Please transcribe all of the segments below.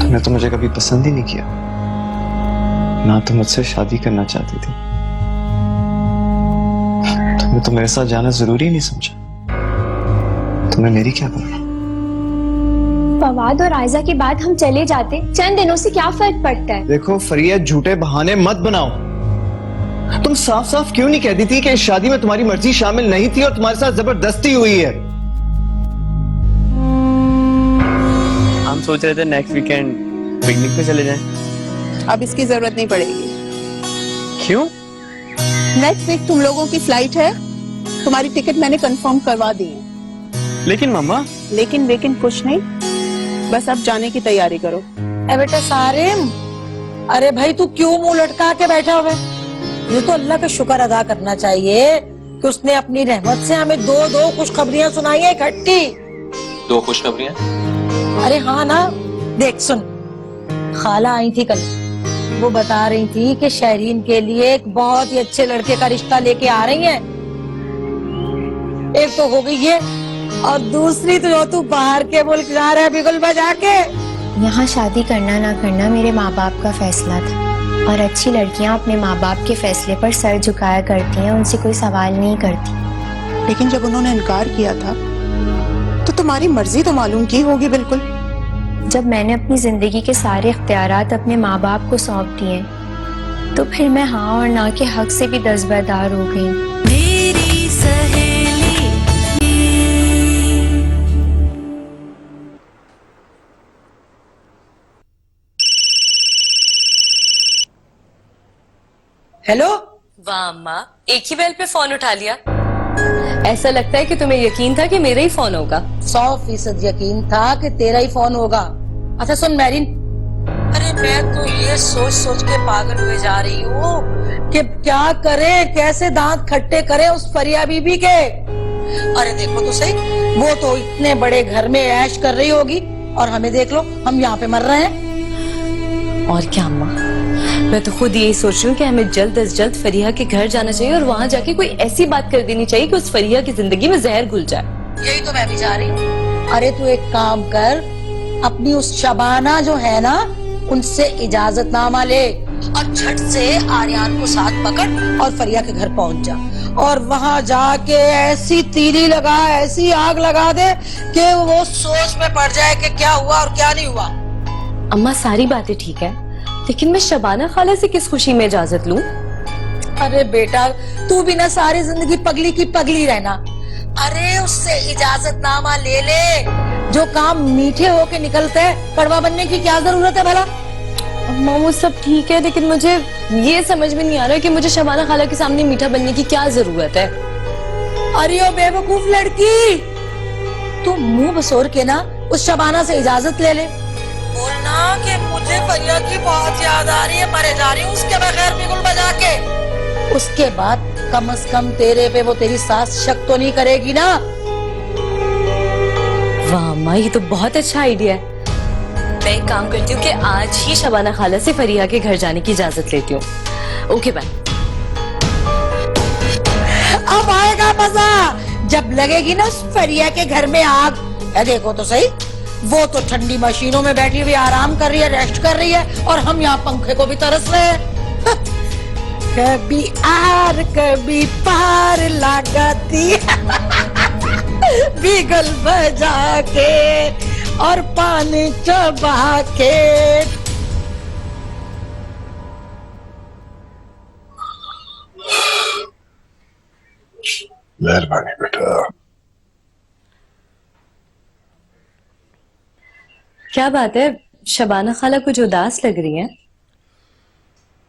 तुमने तो मुझे कभी पसंद ही नहीं किया, ना तो मुझसे शादी करना चाहती थी, तुमने तो मेरे साथ जाना जरूरी नहीं समझा। तुम्हें मेरी क्या परवाह? फवाद और आयजा की बात हम चले जाते, चंद दिनों से क्या फर्क पड़ता है? देखो फरिया, झूठे बहाने मत बनाओ। तुम साफ साफ क्यों नहीं कहती थी कि इस शादी में तुम्हारी मर्जी शामिल नहीं थी और तुम्हारे साथ जबरदस्ती हुई है? हम सोच रहे थे नेक्स्ट वीकेंड पिकनिक पे चले जाएं। अब इसकी जरूरत नहीं पड़ेगी। क्यों? नेक्स्ट वीक तुम लोगों की फ्लाइट है, तुम्हारी टिकट मैंने कंफर्म करवा दी है। लेकिन मम्मा। लेकिन कुछ नहीं, बस अब जाने की तैयारी करो। ए बेटा सारिम, अरे भाई तू क्यों मुंह लटका के बैठा हुआ है? ये तो अल्लाह का शुक्र अदा करना चाहिए कि उसने अपनी रहमत से हमें दो खुशखबरियां सुनाई है इकट्ठी। 2 खुशखबरियां? अरे हाँ ना, देख सुन, खाला आई थी कल, वो बता रही थी कि शहरीन के लिए एक बहुत ही अच्छे लड़के का रिश्ता लेके आ रही हैं। एक तो हो गई है और दूसरी तो जो तू बाहर के मुल्क जा रहा है बिगुल बजा के। यहाँ शादी करना ना करना मेरे माँ बाप का फैसला था और अच्छी लड़कियाँ अपने माँ बाप के फैसले पर सर झुकाया करती हैं, उनसे कोई सवाल नहीं करती। लेकिन जब उन्होंने इनकार किया था तो तुम्हारी मर्जी तो मालूम की होगी। बिल्कुल। जब मैंने अपनी जिंदगी के सारे इख्तियारात अपने माँ बाप को सौंप दिए तो फिर मैं हाँ और ना के हक से भी दस्तबरदार हो गई। मेरी सहेली हेलो। वाह अम्मा, एक ही बेल पे फोन उठा लिया। ऐसा लगता है कि तुम्हें यकीन था कि मेरा ही फोन होगा। 100% यकीन था कि तेरा ही फोन होगा। अच्छा सुन मैरिन, अरे मैं तो ये सोच सोच के पागल हुए जा रही हूँ कि क्या करे, कैसे दांत खट्टे करे उस फरिया बीबी के। अरे देखो तो सही, वो तो इतने बड़े घर में ऐश कर रही होगी और हमें देख लो, हम यहाँ पे मर रहे हैं। और क्या अम्मा, मैं तो खुद यही सोच रही हूँ कि हमें जल्द अज जल्द फरिया के घर जाना चाहिए और वहाँ जाके कोई ऐसी बात कर देनी चाहिए कि उस फरिया की जिंदगी में जहर घुल जाए। यही तो मैं भी जा रही हूँ। अरे तू एक काम कर, अपनी उस शबाना जो है ना, उनसे इजाजतनामा ले और झट से आर्यान को साथ पकड़ और फरिया के घर पहुंच जा और वहां जाके ऐसी तीली लगा, ऐसी आग लगा दे कि वो सोच में पड़ जाए कि क्या हुआ और क्या नहीं हुआ। अम्मा सारी बातें ठीक है, लेकिन मैं शबाना खाला से किस खुशी में इजाजत लूं? अरे बेटा, तू भी ना सारी जिंदगी पगली की पगली रहना। अरे उससे इजाजतनामा ले ले। जो काम मीठे होके निकलते हैं, कड़वा बनने की क्या जरूरत है भला? अम्मा वो सब ठीक है, लेकिन मुझे ये समझ में नहीं आ रहा कि मुझे शबाना खाला के सामने मीठा बनने की क्या जरूरत है। अरे ओ बेवकूफ लड़की, तू मुंह बसोर के ना उस शबाना से इजाजत ले ले। बोलना कि मुझे फरिया की बहुत याद आ रही है, मरे जा रही हूँ उसके बगैर बिगुल बजा के। उसके बाद कम से कम तेरे पे वो तेरी सास शक तो नहीं करेगी ना। वाह अम्मा, ये तो बहुत अच्छा आइडिया है। मैं एक काम करती हूँ कि आज ही शबाना खाला से फरिया के घर जाने की इजाजत लेती हूँ। Okay bye. अब आएगा मजा जब लगेगी ना उस फरिया के घर में आग। देखो तो सही, वो तो ठंडी मशीनों में बैठी हुई आराम कर रही है, रेस्ट कर रही है और हम यहाँ पंखे को भी तरस रहे हैं। कभी आर कभी पार लगाती बिगल बजा के और पानी चबा के। मेहरबानी बेटा। क्या बात है, शबाना खाला कुछ उदास लग रही हैं?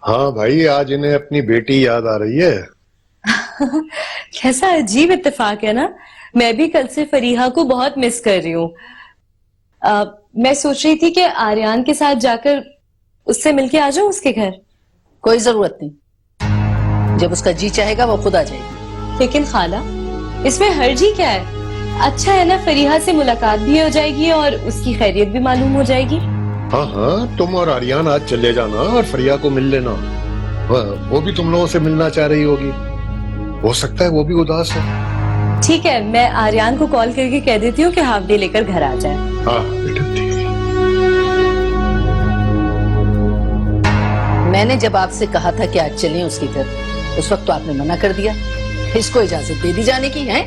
हाँ भाई, आज इन्हें अपनी बेटी याद आ रही है। कैसा अजीब इत्तेफाक है ना, मैं भी कल से फरीहा को बहुत मिस कर रही हूँ। मैं सोच रही थी कि आर्यान के साथ जाकर उससे मिलके आ जाऊं उसके घर। कोई जरूरत नहीं, जब उसका जी चाहेगा वो खुद आ जाएगी। लेकिन खाला, इसमें हर्जी क्या है? अच्छा है ना, फरीहा से मुलाकात भी हो जाएगी और उसकी खैरियत भी मालूम हो जाएगी। हाँ हाँ, तुम और आर्यान आज चले जाना और फरिया को मिल लेना। वो भी तुम लोगों से मिलना चाह रही होगी, हो सकता है वो भी उदास है। ठीक है, मैं आर्यान को कॉल करके कह देती हूँ कि हाफ डे लेकर घर आ जाए। हाँ बेटा ठीक है। मैंने जब आपसे कहा था कि आज चलें उसके घर, उस वक्त तो आपने मना कर दिया। इसको इजाजत दे दी जाने की है?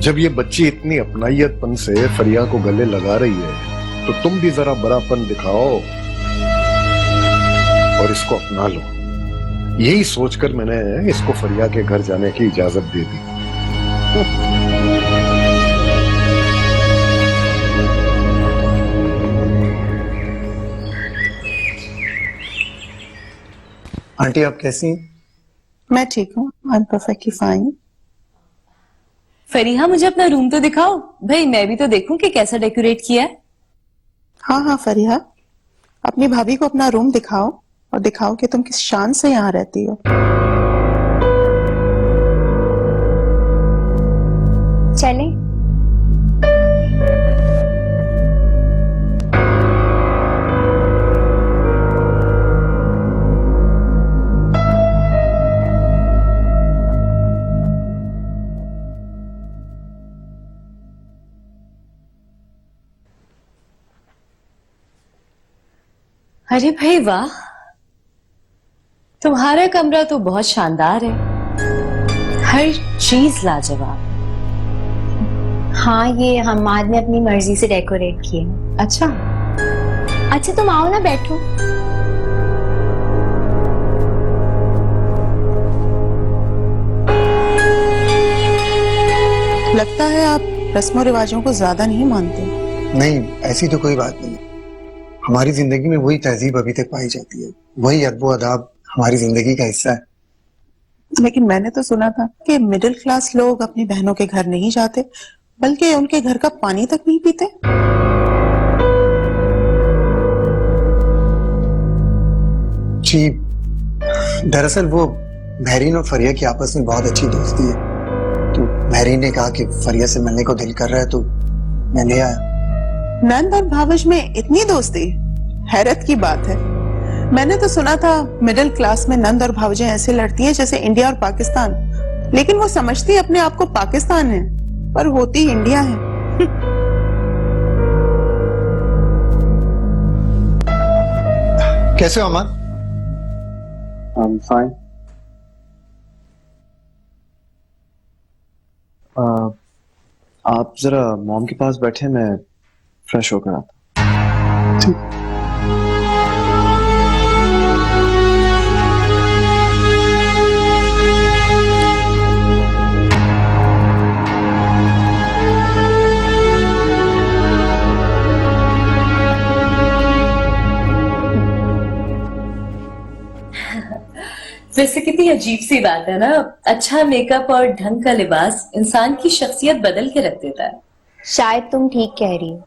जब ये बच्ची इतनी अपनाइयतपन से फरिया को गले लगा रही है तो तुम भी जरा बड़ापन दिखाओ और इसको अपना लो। यही सोचकर मैंने इसको फरिया के घर जाने की इजाजत दे दी। आंटी आप कैसी हैं? मैं ठीक हूँ, I am perfectly fine. Fariha मुझे अपना रूम तो दिखाओ भाई, मैं भी तो देखूं कि कैसा डेकोरेट किया है। हाँ हाँ फरीहा, अपनी भाभी को अपना रूम दिखाओ और दिखाओ कि तुम किस शान से यहाँ रहती हो। चलें? अरे भाई वाह, तुम्हारा कमरा तो बहुत शानदार है, हर चीज लाजवाब। हाँ, ये हम्माद ने अपनी मर्जी से डेकोरेट किया। अच्छा अच्छा तुम आओ ना, बैठो। लगता है आप रस्मों रिवाजों को ज्यादा नहीं मानते। नहीं, ऐसी तो कोई बात नहीं। हमारी जिंदगी में वही तहजीब अभी तक पाई जाती है, वही अदब अदाब हमारी जिंदगी का हिस्सा है। लेकिन मैंने तो सुना था कि मिडिल क्लास लोग अपनी बहनों के घर नहीं जाते, बल्कि उनके घर का पानी तक नहीं पीते। जी, दरअसल वो महरीन और फरिया की आपस में बहुत अच्छी दोस्ती है, तो महरीन ने कहा कि फरिया से मिलने को दिल कर रहा है तो मैं ले आया। नंद और भावज में इतनी दोस्ती, हैरत की बात है। मैंने तो सुना था मिडिल क्लास में नंद और भावजें ऐसे लड़ती हैं जैसे इंडिया और पाकिस्तान, लेकिन वो समझती अपने आप को पाकिस्तान है पर होती इंडिया है। कैसे हो अमन? I'm fine. आप जरा मॉम के पास बैठे, मैं फ्रेश होकर आता। वैसे कितनी अजीब सी बात है ना, अच्छा मेकअप और ढंग का लिबास इंसान की शख्सियत बदल के रख देता है। शायद तुम ठीक कह रही हो।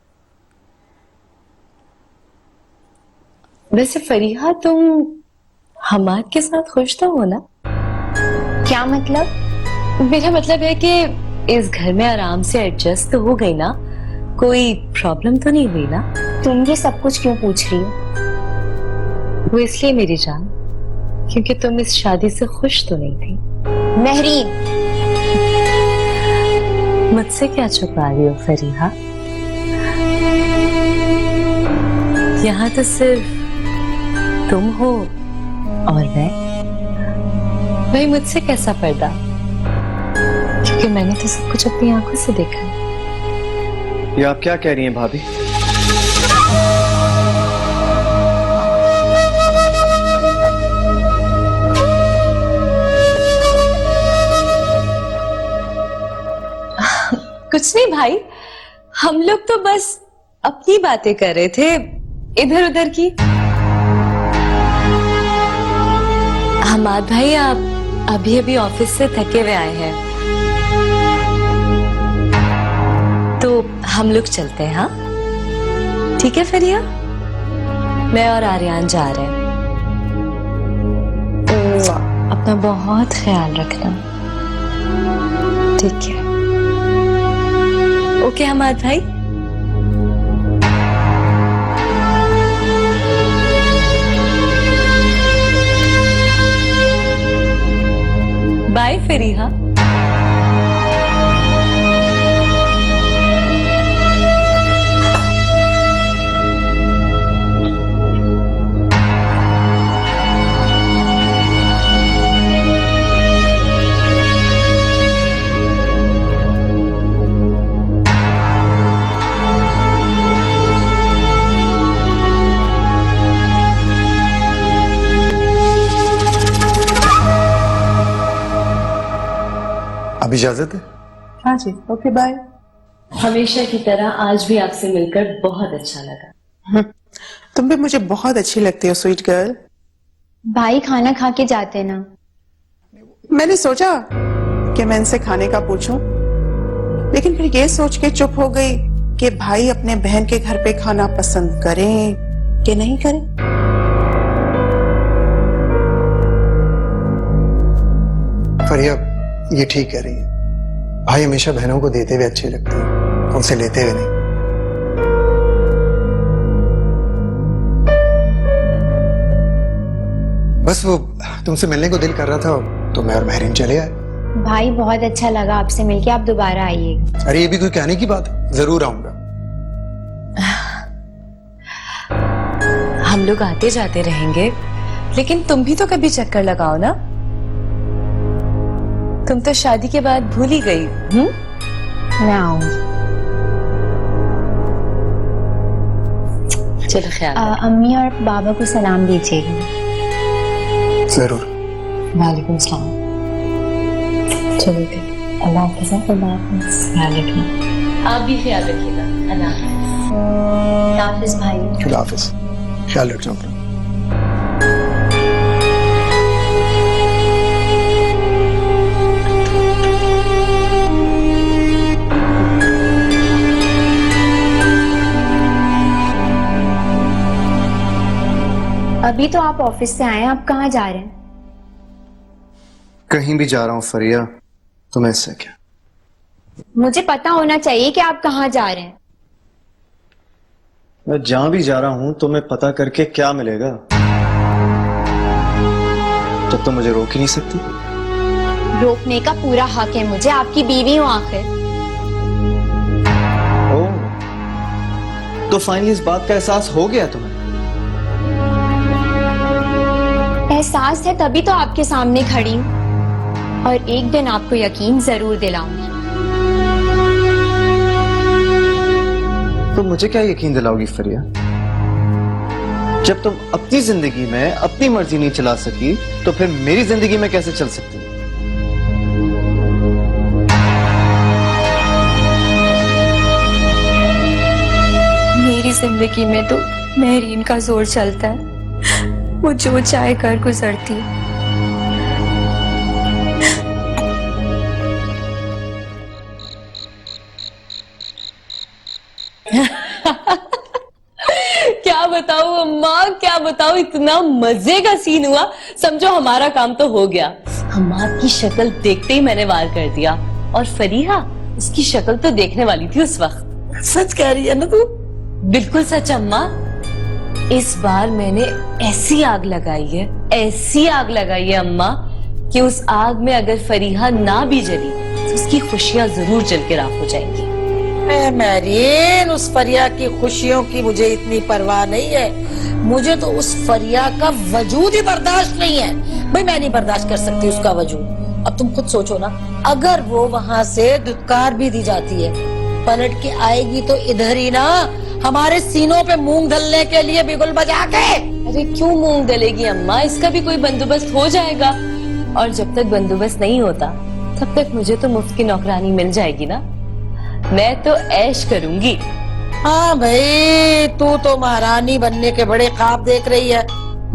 वैसे फरीहा, तुम हमाद के साथ खुश तो हो ना? क्या मतलब? मेरा मतलब है कि इस घर में आराम से एडजस्ट तो हो गई ना, कोई प्रॉब्लम तो नहीं हुई ना? तुम ये सब कुछ क्यों पूछ रही हो? वो इसलिए मेरी जान, क्योंकि तुम इस शादी से खुश तो नहीं थी। महरीन, मुझसे क्या छुपा रही हो फरीहा? यहाँ तो सिर्फ तुम हो और मैं। भाई मुझसे कैसा पर्दा, क्योंकि मैंने तो सब कुछ अपनी आंखों से देखा है। ये आप क्या कह रही हैं भाभी? कुछ नहीं भाई, हम लोग तो बस अपनी बातें कर रहे थे, इधर उधर की। हमाद भाई, आप अभी अभी ऑफिस से थके हुए आए हैं, तो हम लोग चलते हैं। हाँ ठीक है फरिया, मैं और आर्यान जा रहे हैं। अपना बहुत ख्याल रखना, ठीक है? ओके हमाद भाई। बाय फरीहा। अब इजाजत है। हाँ जी, ओके बाय। हमेशा की तरह आज भी आपसे मिलकर बहुत अच्छा लगा। तुम भी मुझे बहुत अच्छी लगती हो स्वीट गर्ल। भाई खाना खा के जाते ना। मैंने सोचा कि मैं इनसे खाने का पूछूं, लेकिन फिर ये सोच के चुप हो गई कि भाई अपने बहन के घर पे खाना पसंद करें कि नहीं करें। फरिया ये ठीक कह रही है, भाई हमेशा बहनों को देते हुए अच्छे लगते हैं, उनसे लेते हुए नहीं। बस वो तुमसे मिलने को दिल कर रहा था तो मैं और महरीन चले आए। भाई बहुत अच्छा लगा आपसे मिलके, आप दोबारा आइएगा। अरे ये भी कोई कहने की बात है, जरूर आऊंगा। हम लोग आते जाते रहेंगे, लेकिन तुम भी तो कभी चक्कर लगाओ ना। तुम तो शादी के बाद भूल ही गई। मैं आऊंगी। चलो ख्याल रखो। अम्मी और बाबा को सलाम दीजिएगा। जरूर। वालेकुम सलाम। चलो फिर अल्लाह हाफ़िज़। ख्याल रखना। आप भी ख्याल रखिएगा। अल्लाह हाफ़िज़ भाई। खुदा हाफिज, ख्याल रखना अपना। अभी तो आप ऑफिस से आए हैं, आप कहाँ जा रहे हैं? कहीं भी जा रहा हूँ फरिया, तुम्हें इससे क्या? मुझे पता होना चाहिए कि आप कहाँ जा रहे हैं। मैं जहां भी जा रहा हूं तुम्हें पता करके क्या मिलेगा? जब तुम मुझे रोक ही नहीं सकती। रोकने का पूरा हक है मुझे, आपकी बीवी हूँ आखिर। ओह, तो फाइनली इस बात का एहसास हो गया तुम्हें? एहसास है तभी तो आपके सामने खड़ी हूँ, और एक दिन आपको यकीन जरूर दिलाऊंगी। तो मुझे क्या यकीन दिलाओगी फरिया? जब तुम अपनी जिंदगी में अपनी मर्जी नहीं चला सकी तो फिर मेरी जिंदगी में कैसे चल सकती? मेरी जिंदगी में तो महरीन का जोर चलता है, वो जो चाहे कर गुजरती है। क्या बताऊं अम्मा, क्या बताऊं, इतना मजे का सीन हुआ, समझो हमारा काम तो हो गया। अम्मा की शक्ल देखते ही मैंने वार कर दिया, और फरीहा उसकी शक्ल तो देखने वाली थी उस वक्त। सच कह रही है ना तू? बिल्कुल सच अम्मा। इस बार मैंने ऐसी आग लगाई है, ऐसी आग लगाई है अम्मा, कि उस आग में अगर फरीहा ना भी जली तो उसकी खुशियां जरूर जल के राख हो जाएंगी। मैरीन, उस फरिया की खुशियों की मुझे इतनी परवाह नहीं है, मुझे तो उस फरिया का वजूद ही बर्दाश्त नहीं है। भाई मैं नहीं बर्दाश्त कर सकती उसका वजूद। अब तुम खुद सोचो ना, अगर वो वहाँ से दुत्कार भी दी जाती है, पलट के आएगी तो इधर ही ना, हमारे सीनों पे मूंग धलने के लिए बिगुल बजा के। अरे क्यों मूंग दलेगी अम्मा, इसका भी कोई बंदोबस्त हो जाएगा। और जब तक बंदोबस्त नहीं होता तब तक मुझे तो मुफ्त की नौकरानी मिल जाएगी ना, मैं तो ऐश करूंगी। हाँ भाई, तू तो महारानी बनने के बड़े ख्वाब देख रही है,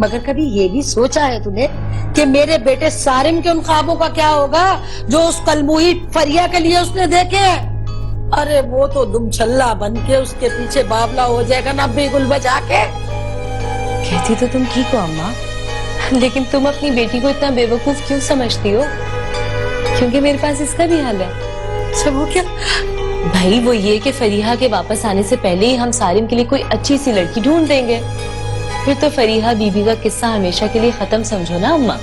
मगर कभी ये भी सोचा है तूने कि मेरे बेटे सारिम के उन ख्वाबों का क्या होगा जो उस कलमुही फरिया के लिए उसने देखे हैं? अरे वो तो दुम छल्ला बन के उसके पीछे बावला हो जाएगा ना बिगुल बजा के। कहती तो तुम ठीक हो अम्मा, लेकिन तुम अपनी बेटी को इतना बेवकूफ क्यों समझती हो? क्योंकि मेरे पास इसका भी हाल है। अच्छा वो क्या? भाई वो ये कि फरीहा के वापस आने से पहले ही हम सारिम के लिए कोई अच्छी सी लड़की ढूंढ देंगे, फिर तो फरीहा बीबी का किस्सा हमेशा के लिए खत्म समझो ना अम्मा।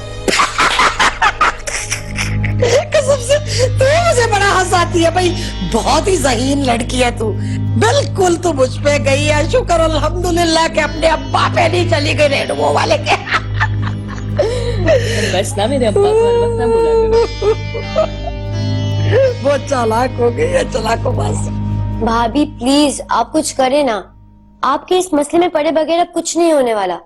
कसम से तू मुझे बड़ा हंसाती है भाई, बहुत ही ज़हीन लड़की है तू, बिल्कुल तू मुझ पे गई है। शुक्र अल्हम्दुलिल्लाह के अपने अब्बा पे नहीं चली गई रेडुओ वाले के। बस ना मेरे अब्बा को हर वक्त ना बोला करो। वो चालाक हो गई है, चालाको बस। भाभी प्लीज आप कुछ करें ना, आपके इस मसले में पड़े बगैर अब कुछ नहीं होने वाला।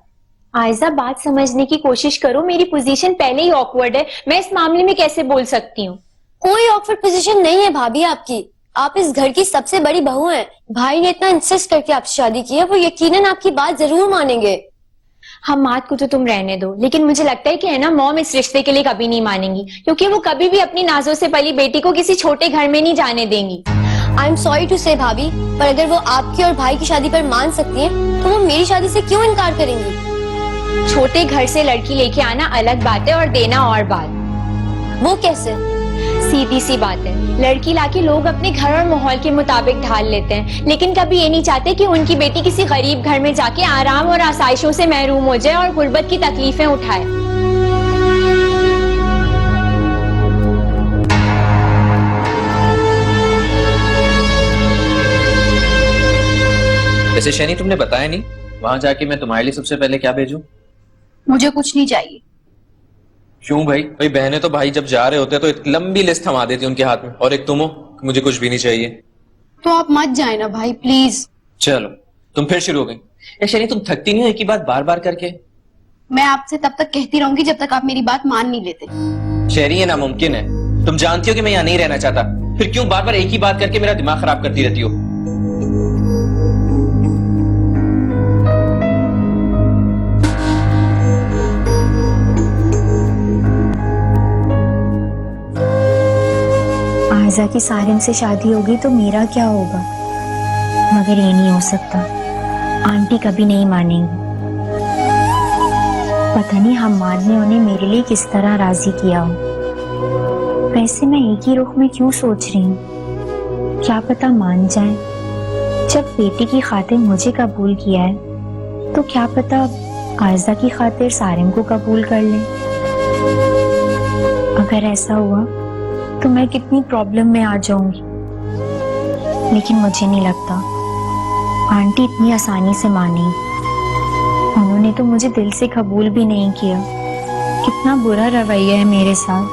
आयजा बात समझने की कोशिश करो, मेरी पोजीशन पहले ही ऑकवर्ड है, मैं इस मामले में कैसे बोल सकती हूँ? कोई ऑकवर्ड पोजीशन नहीं है भाभी आपकी। आप इस घर की सबसे बड़ी बहू हैं। भाई ने इतना इंसिस्ट करके आपसे शादी की है, वो यकीनन आपकी बात जरूर मानेंगे। हम बात को तो तुम रहने दो, लेकिन मुझे लगता है कि है ना मॉम इस रिश्ते के लिए कभी नहीं मानेंगी, क्योंकि वो कभी भी अपनी नाजों से पली बेटी को किसी छोटे घर में नहीं जाने देंगी। आई एम सॉरी टू से भाभी, पर अगर वो आपकी और भाई की शादी पर मान सकती हैं, तो वो मेरी शादी से क्यों इनकार करेंगी? छोटे घर से लड़की लेके आना अलग बात है और देना और बात। वो कैसे? सीधी सी बात है, लड़की लाके लोग अपने घर और माहौल के मुताबिक ढाल लेते हैं, लेकिन कभी ये नहीं चाहते कि उनकी बेटी किसी गरीब घर में जाके आराम और आसाइशों से महरूम हो जाए और गुर्बत की तकलीफें उठाए। वैसे शैनी तुमने बताया नहीं, वहां जाके मैं तुम्हारे लिए सबसे पहले क्या भेजूं? मुझे कुछ नहीं चाहिए। क्यों भाई? भाई बहनें तो भाई जब जा रहे होते हैं तो एक लंबी लिस्ट थमा देती उनके हाथ में, और एक तुम हो कि मुझे कुछ भी नहीं चाहिए। तो आप मत जाए ना भाई, प्लीज। चलो तुम फिर शुरू हो गई। या शैनी तुम थकती नहीं हो एक ही बात बार बार करके? मैं आपसे तब तक कहती रहूंगी जब तक आप मेरी बात मान नहीं लेते। शहरी ये नामुमकिन है। तुम जानती हो कि मैं यहाँ नहीं रहना चाहता, फिर क्यों बार बार एक ही बात करके मेरा दिमाग खराब करती रहती हो? आयजा की सारिम से शादी होगी तो मेरा क्या होगा? मगर ये नहीं हो सकता, आंटी कभी नहीं मानेंगी। पता नहीं हम्माद ने उन्हें मेरे लिए किस तरह राजी किया हो। वैसे मैं एक ही रुख में क्यों सोच रही हूँ, क्या पता मान जाए। जब बेटी की खातिर मुझे कबूल किया है, तो क्या पता आयजा की खातिर सारिम को कबूल कर ले। अगर ऐसा हुआ तो मैं कितनी प्रॉब्लम में आ जाऊंगी। लेकिन मुझे नहीं लगता आंटी इतनी आसानी से मानेगी। उन्होंने तो मुझे दिल से कबूल भी नहीं किया। कितना बुरा रवैया है मेरे साथ।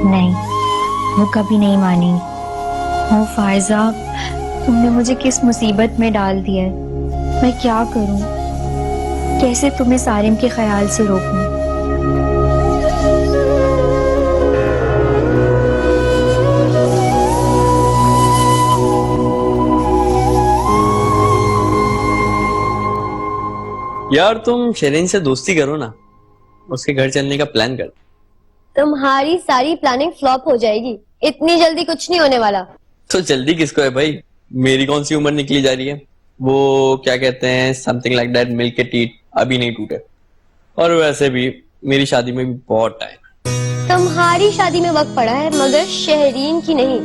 नहीं, वो कभी नहीं मानेगी। ओ फायजा, तुमने मुझे किस मुसीबत में डाल दिया है। मैं क्या करूं? कैसे तुम्हें सारिम के ख्याल से रोकूं? यार तुम शेरिन से दोस्ती करो ना, उसके घर चलने का प्लान कर। तुम्हारी सारी प्लानिंग फ्लॉप हो जाएगी। इतनी जल्दी कुछ नहीं होने वाला। तो जल्दी किसको है भाई? मेरी कौन सी उम्र निकली जा रही है? वो क्या कहते हैं, समथिंग लाइक दैट, मिल्क के टीथ अभी नहीं टूटे। और वैसे भी मेरी शादी में भी बहुत टाइम। तुम्हारी शादी में वक्त पड़ा है, मगर शहरीन की नहीं।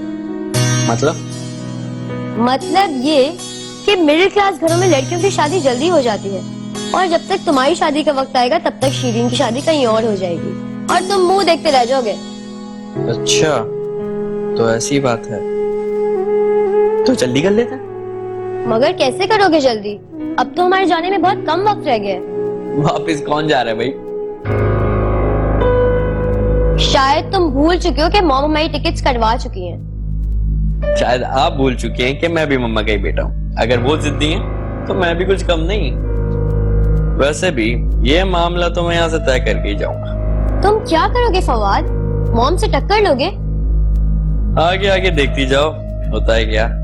मतलब ये कि मिडिल क्लास घरों में लड़कियों की शादी जल्दी हो जाती है, और जब तक तुम्हारी शादी का वक्त आएगा तब तक शीरीन की शादी कहीं और हो जाएगी, और तुम मुंह देखते रह जाओगे। अच्छा, तो ऐसी बात है, तो जल्दी कर लेते हैं। मगर कैसे करोगे जल्दी? अब तो हमारे जाने में बहुत कम वक्त रह गया है। वापिस कौन जा रहा है भाई? शायद तुम भूल चुके हो कि मॉम हमारी टिकट्स कटवा चुकी हैं। शायद आप भूल चुके हैं कि मैं भी मम्मा का ही बेटा हूँ। अगर वो जिद्दी हैं तो मैं भी कुछ कम नहीं। वैसे भी ये मामला तो मैं यहाँ से तय करके ही जाऊंगा। तुम क्या करोगे फवाद? मॉम से टक्कर लोगे? आगे आगे देखती जाओ, होता है क्या।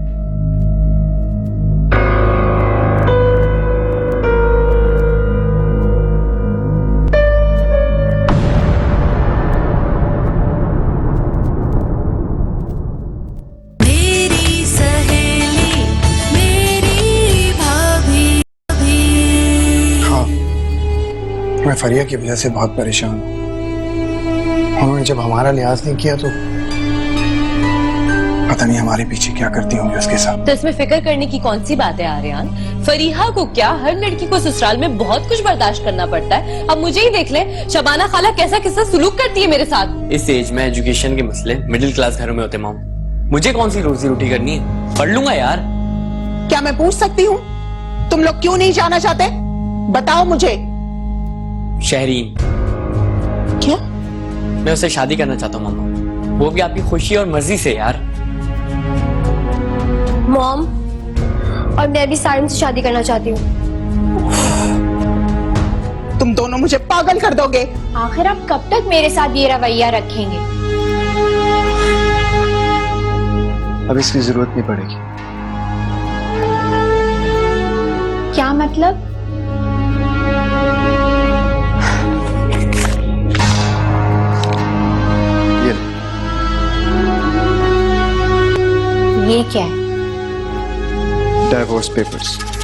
मैं फरिया की वजह से बहुत परेशान हूँ। उन्होंने जब हमारा लिहाज नहीं किया तो पता नहीं हमारे पीछे क्या करती होंगी उसके साथ। तो इसमें फिक्र करने की कौन सी बात है आर्यन? फरीहा को क्या, हर लड़की को ससुराल में बहुत कुछ बर्दाश्त करना पड़ता है। अब मुझे ही देख ले, शबाना खाला कैसा सुलूक करती है मेरे साथ। इस एज में एजुकेशन के मसले मिडिल क्लास घरों में होते माम। मुझे कौन सी रोजी रोटी करनी है? पढ़ लूंगा यार। क्या मैं पूछ सकती हूँ तुम लोग क्यों नहीं जाना चाहते? बताओ मुझे। शहरीन, क्या? मैं उससे शादी करना चाहता हूँ मम्मा, वो भी आपकी खुशी और मर्जी से यार। मॉम, और मैं भी सारिम से शादी करना चाहती हूँ। तुम दोनों मुझे पागल कर दोगे। आखिर आप कब तक मेरे साथ ये रवैया रखेंगे? अब इसकी जरूरत नहीं पड़ेगी। क्या मतलब? ये क्या है? Divorce papers.